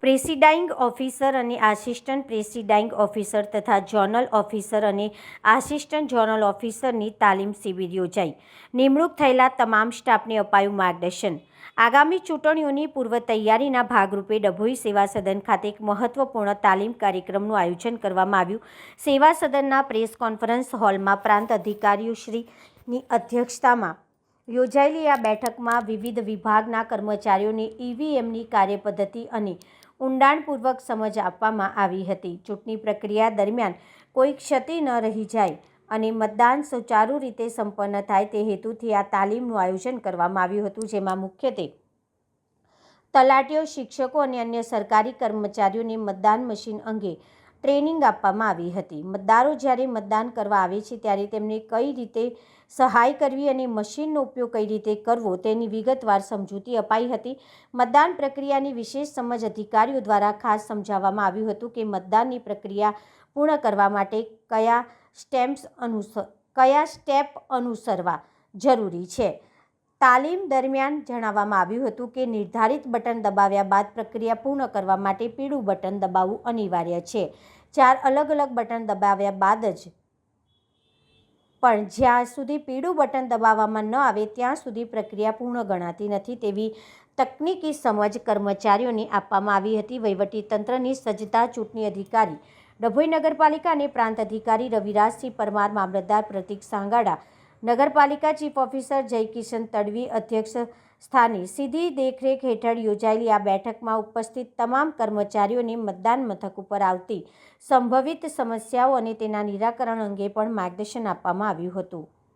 પ્રેસિડાઇંગ officer અને assistant પ્રેસિડાઇંગ officer તથા zonal officer અને આસિસ્ટન્ટ ઝોનલ ઓફિસરની તાલીમ શિબિર યોજાઈ. નિમણૂક થયેલા તમામ સ્ટાફને અપાયું માર્ગદર્શન. આગામી ચૂંટણીઓની પૂર્વ તૈયારીના ભાગરૂપે ડભોઈ સેવા સદન ખાતે એક મહત્વપૂર્ણ તાલીમ કાર્યક્રમનું આયોજન કરવામાં આવ્યું. સેવા સદનના પ્રેસ કોન્ફરન્સ હોલમાં પ્રાંત અધિકારીશ્રીની અધ્યક્ષતામાં યોજાયેલી આ બેઠકમાં વિવિધ વિભાગના કર્મચારીઓને ઈવીએમની કાર્યપદ્ધતિ અને ઊંડાણપૂર્વક સમજ આપવામાં આવી હતી. ચૂંટણી પ્રક્રિયા દરમિયાન કોઈ ક્ષતિ ન રહી જાય અને મતદાન સુચારુ રીતે સંપન્ન થાય તે હેતુથી આ તાલીમનું આયોજન કરવામાં આવ્યું હતું, જેમાં મુખ્યત્વે તલાટીઓ, શિક્ષકો અને અન્ય સરકારી કર્મચારીઓને મતદાન મશીન અંગે ટ્રેનિંગ આપવામાં આવી હતી. મતદારો જ્યારે મતદાન કરવા આવે છે ત્યારે તેમને કઈ રીતે સહાય કરવી અને મશીનનો ઉપયોગ કઈ રીતે કરવો તેની વિગતવાર સમજૂતી અપાઈ હતી. મતદાન પ્રક્રિયાની વિશેષ સમજ અધિકારીઓ દ્વારા ખાસ સમજાવવામાં આવ્યું હતું કે મતદાનની પ્રક્રિયા પૂર્ણ કરવા માટે કયા સ્ટેપ અનુસરવા જરૂરી છે. તાલીમ દરમિયાન જણાવવામાં આવ્યું હતું કે નિર્ધારિત બટન દબાવ્યા બાદ પ્રક્રિયા પૂર્ણ કરવા માટે પીળું બટન દબાવવું અનિવાર્ય છે. 4 અલગ અલગ બટન દબાવ્યા બાદ જ પણ જ્યાં સુધી પીળું બટન દબાવવામાં ન આવે ત્યાં સુધી પ્રક્રિયા પૂર્ણ ગણાતી નથી તેવી તકનીકી સમજ કર્મચારીઓને આપવામાં આવી હતી. વહીવટીતંત્રની સજ્જતા ચૂંટણી અધિકારી ડભોઈ નગરપાલિકા અને પ્રાંત અધિકારી રવિરાજસિંહ પરમાર, મામલતદાર પ્રતિક સાંગાડા, નગરપાલિકા ચીફ ઓફિસર જયકિશન તડવી અધ્યક્ષ સ્થાને સીધી દેખરેખ હેઠળ યોજાયેલી આ બેઠકમાં ઉપસ્થિત તમામ કર્મચારીઓને મતદાન મથક ઉપર આવતી સંભવિત સમસ્યાઓ અને તેના નિરાકરણ અંગે પણ માર્ગદર્શન આપવામાં આવ્યું હતું.